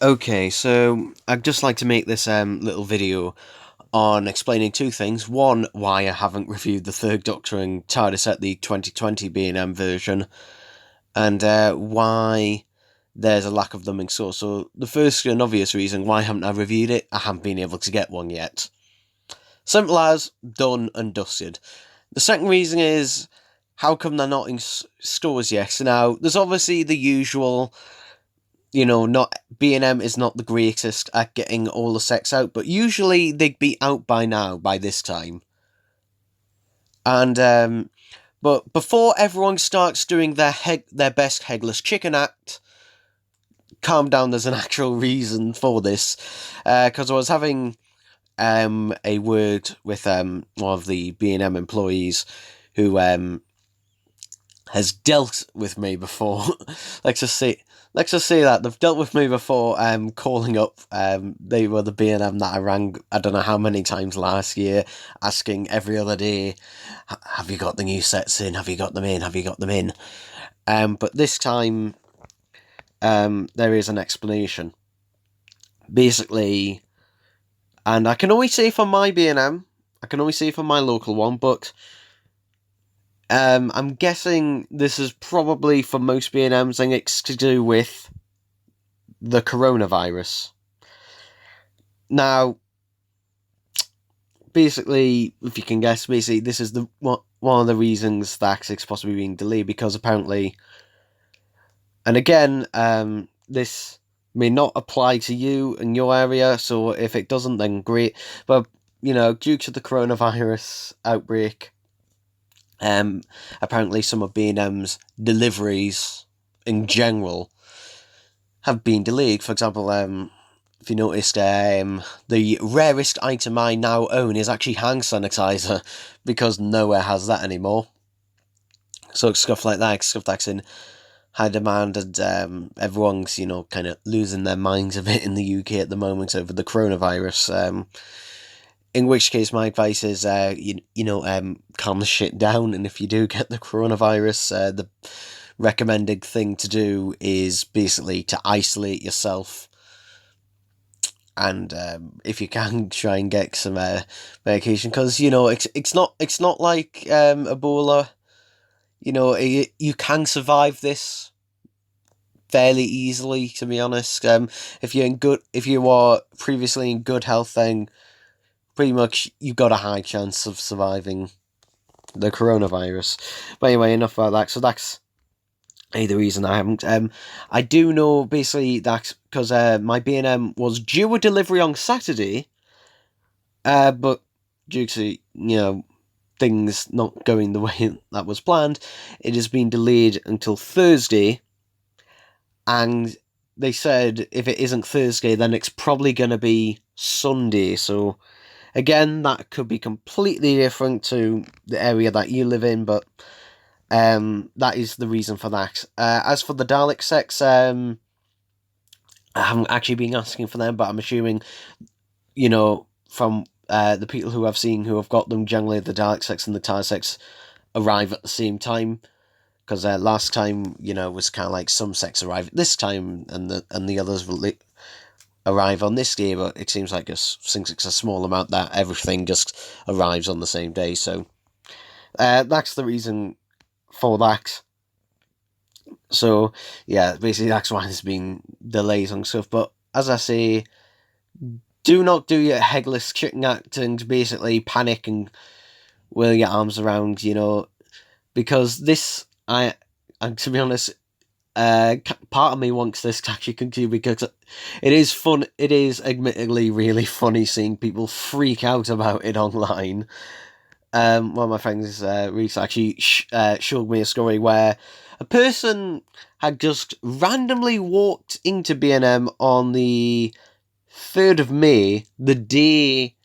Okay, so I'd just like to make this little video on explaining two things. One, why I haven't reviewed the Third Doctor and Tardis at the 2020 B&M version, and why there's a lack of them in source. So the first and obvious reason why haven't I reviewed it, I haven't been able to get one yet. Simple as, done and dusted. The second reason is, how come they're not in stores yet? Now, there's obviously the usual, not B&M is not the greatest at getting all the sets out, but usually they'd be out by now, by this time. And but before everyone starts doing their best headless chicken act, calm down. There's an actual reason for this, because I was having a word with one of the B&M employees who has dealt with me before. let's just say that they've dealt with me before. Calling up. They were the B&M that I rang. I don't know how many times last year, asking every other day, "Have you got the new sets in? Have you got them in? Have you got them in?" But this time, there is an explanation. Basically, and I can only say for my B&M, I can only say for my local one, but I'm guessing this is probably for most B&Ms, and it's to do with the coronavirus. Now, basically, if you can guess, basically this is the one of the reasons that it's possibly being delayed, because apparently, and again, this may not apply to you in your area, so if it doesn't, then great. But due to the coronavirus outbreak, apparently some of B&M's deliveries in general have been delayed. For example, if you noticed, the rarest item I now own is actually hand sanitizer, because nowhere has that anymore. So stuff like that, stuff that's in high demand, and everyone's kind of losing their minds a bit in the UK at the moment over the coronavirus. In which case, my advice is, calm the shit down. And if you do get the coronavirus, the recommended thing to do is basically to isolate yourself. And if you can, try and get some medication, because it's not like Ebola. You can survive this fairly easily, to be honest. If you are previously in good health, then pretty much you've got a high chance of surviving the coronavirus. But anyway, enough about that. So that's the reason I haven't. I do know basically that because my B&M was due a delivery on Saturday, but due to things not going the way that was planned, it has been delayed until Thursday. And they said if it isn't Thursday, then it's probably going to be Sunday. So again, that could be completely different to the area that you live in, but that is the reason for that. As for the Dalek sets, I haven't actually been asking for them, but I'm assuming, from the people who I've seen who have got them, generally the Dalek sets and the TARDIS sets arrive at the same time. Because last time, it was kind of like some sets arrive at this time, and the others will arrive on this day, but it seems like since it's a small amount, that everything just arrives on the same day. So that's the reason for that. So yeah, basically that's why there's been delays on stuff. But as I say, do not do your headless chicken act and basically panic and whirl your arms around, because this, and to be honest, part of me wants this to actually continue, because it is fun. It is admittedly really funny seeing people freak out about it online. One of my friends recently actually showed me a story where a person had just randomly walked into B&M on the 3rd of May, the day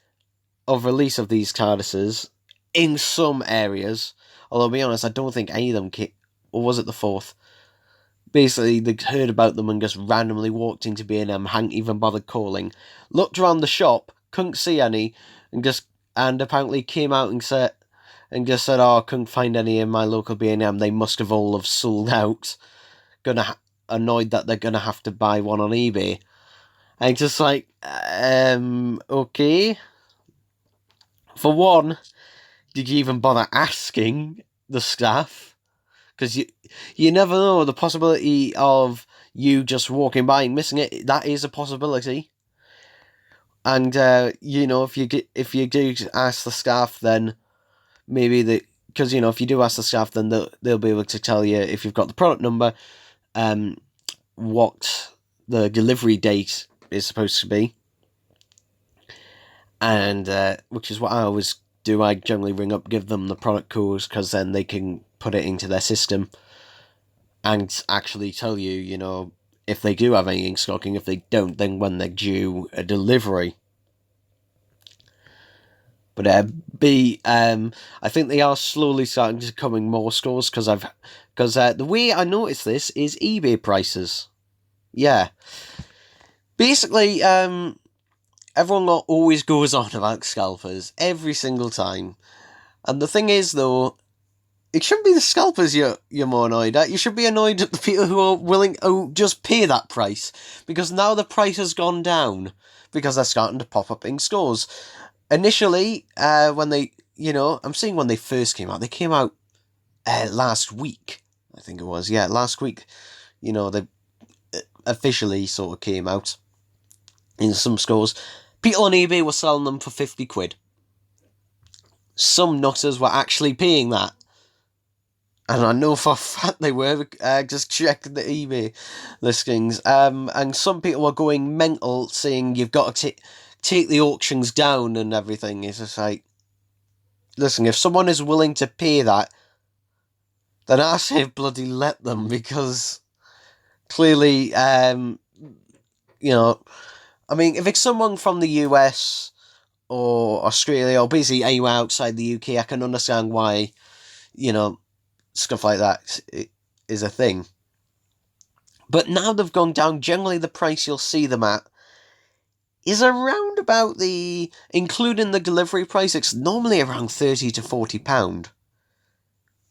of release of these TARDISes, in some areas. Although, to be honest, I don't think any of them came, or was it the 4th? Basically, they heard about them and just randomly walked into B&M, hadn't even bothered calling. Looked around the shop, couldn't see any, and apparently came out and just said, "Oh, I couldn't find any in my local B&M. They must have all sold out." Annoyed that they're gonna have to buy one on eBay. I'm just like, okay. For one, did you even bother asking the staff? Because you never know, the possibility of you just walking by and missing it, that is a possibility. And if you do ask the staff, then maybe because if you do ask the staff, then they'll be able to tell you if you've got the product number, what the delivery date is supposed to be, and which is what I always do. I generally ring up, give them the product codes, because then they can put it into their system and actually tell you, if they do have anything stocking. If they don't, then when they're due a delivery. But I think they are slowly starting to coming more stores, because the way I noticed this is eBay prices. Yeah, basically, everyone always goes on about scalpers every single time, and the thing is, though, it shouldn't be the scalpers you're more annoyed at. You should be annoyed at the people who are willing to just pay that price, because now the price has gone down because they're starting to pop up in stores. Initially, when they, I'm seeing when they first came out. They came out last week, I think it was. Yeah, last week. They officially sort of came out in some stores. People on eBay were selling them for 50 quid. Some nutters were actually paying that. And I know for a fact they were, just checking the eBay listings. And some people were going mental, saying you've got to take the auctions down and everything. It's just like, listen, if someone is willing to pay that, then I say bloody let them, because clearly, I mean, if it's someone from the US or Australia or basically anywhere outside the UK, I can understand why, stuff like that is a thing. But now they've gone down, generally the price you'll see them at is around about including the delivery price, it's normally around £30 to £40.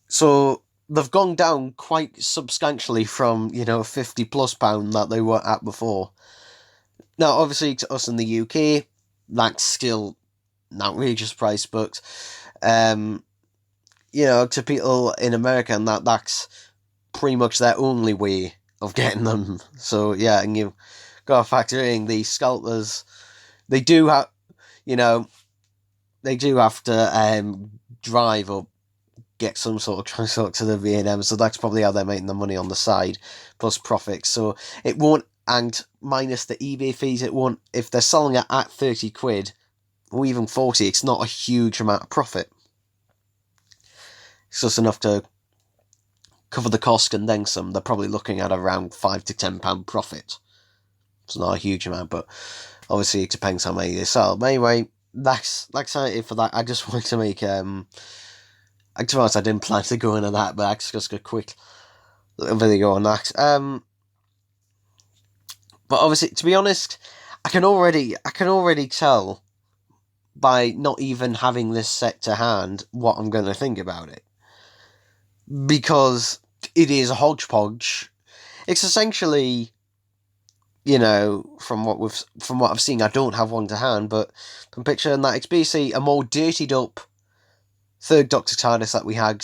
So they've gone down quite substantially from, £50 plus that they were at before. Now, obviously, to us in the UK, that's still an outrageous price, but, to people in America, and that's pretty much their only way of getting them. So, yeah, and you've got to factor in the scalpers. They do have, to drive or get some sort of transport to the V&M, so that's probably how they're making the money on the side, plus profits. So it won't, and minus the eBay fees, it won't, if they're selling it at 30 quid, or even 40, it's not a huge amount of profit. It's just enough to cover the cost and then some. They're probably looking at around £5 to £10 profit. It's not a huge amount, but obviously it depends how many they sell. But anyway, that's it for that. I just wanted to make, to be honest, I didn't plan to go into that, but that's just a quick little video on that. But obviously, to be honest, I can already tell by not even having this set to hand what I'm going to think about it, because it is a hodgepodge. It's essentially, from what I've seen, I don't have one to hand, but I'm picturing that it's basically a more dirtied up third Doctor Tardis that we had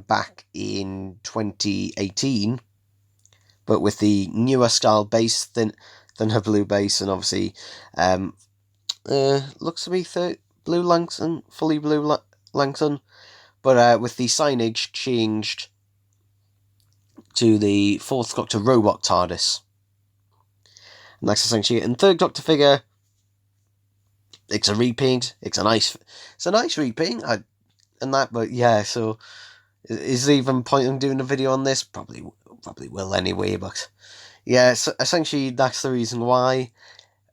back in 2018, but with the newer style base than her blue base, and obviously looks to be blue Langton, fully blue Langton, but with the signage changed to the fourth Doctor robot Tardis. And that's essentially it. And third Doctor figure, it's a repaint. It's a nice repaint. But yeah, so is there even point in doing a video on this? Probably will anyway. But yeah, so essentially that's the reason why.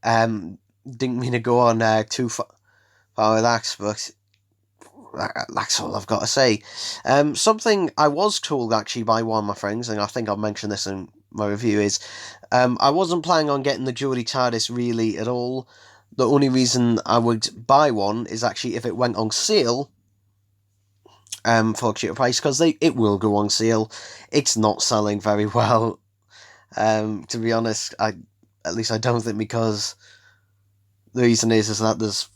Didn't mean to go on too far with that, but that's all I've got to say. Something I was told actually by one of my friends, and I think I'll mention this in my review, is I wasn't planning on getting the Geordie TARDIS really at all. The only reason I would buy one is actually if it went on sale for a cheaper price, because it will go on sale. It's not selling very well. To be honest, At least I don't think, because the reason is that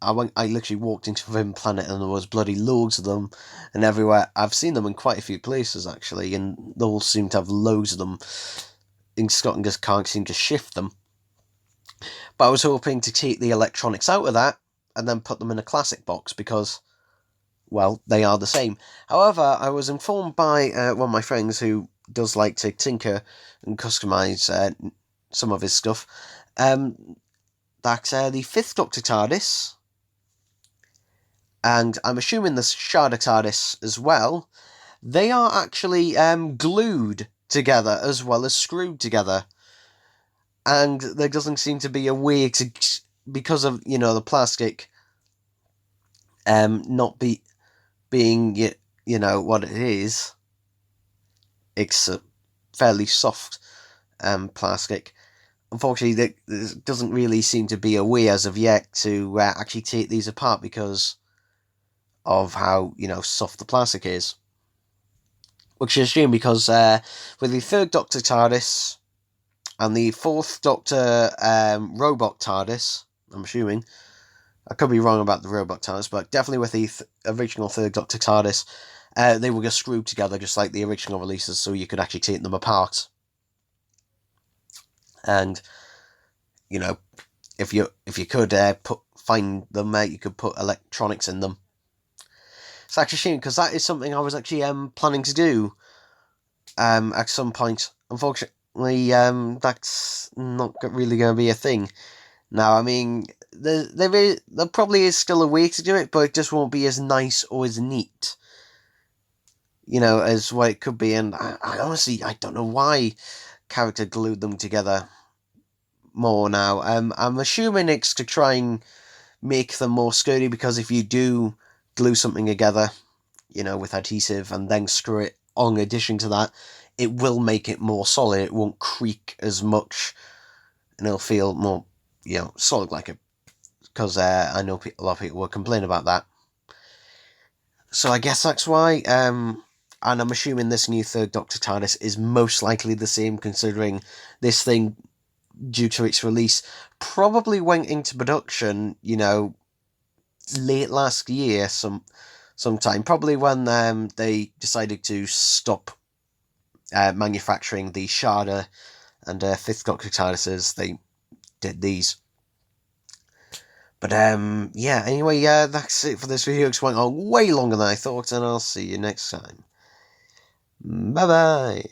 I literally walked into Forbidden Planet and there was bloody loads of them, and everywhere. I've seen them in quite a few places actually, and they all seem to have loads of them. In Scotland, just can't seem to shift them. But I was hoping to take the electronics out of that and then put them in a classic box because, well, they are the same. However, I was informed by one of my friends who does like to tinker and customise some of his stuff, that the fifth Doctor Tardis, and I'm assuming the Sharda Tardis as well, they are actually glued together as well as screwed together. And there doesn't seem to be a way to, because of, the plastic not being, what it is. It's a fairly soft plastic. Unfortunately, there doesn't really seem to be a way as of yet to actually take these apart because of how, soft the plastic is. Which is a shame because with the third Doctor TARDIS and the fourth Doctor robot TARDIS, I'm assuming, I could be wrong about the robot TARDIS, but definitely with the original third Doctor TARDIS, they were just screwed together just like the original releases, so you could actually take them apart. And, if you could find them, you could put electronics in them. It's actually a shame because that is something I was actually planning to do at some point. Unfortunately, that's not really going to be a thing. Now, I mean, there probably is still a way to do it, but it just won't be as nice or as neat, as what it could be. And I honestly, I don't know why character glued them together more now. I'm assuming it's to try and make them more sturdy, because if you do glue something together, with adhesive and then screw it on addition to that, it will make it more solid. It won't creak as much, and it'll feel more, solid like it. Because I know a lot of people will complain about that. So I guess that's why. And I'm assuming this new third Doctor TARDIS is most likely the same, considering this thing, due to its release, probably went into production, late last year, sometime, probably when they decided to stop manufacturing the Sharda and fifth Doctor TARDISes. They did these. But yeah, anyway, that's it for this video. It's went on way longer than I thought, and I'll see you next time. Bye bye.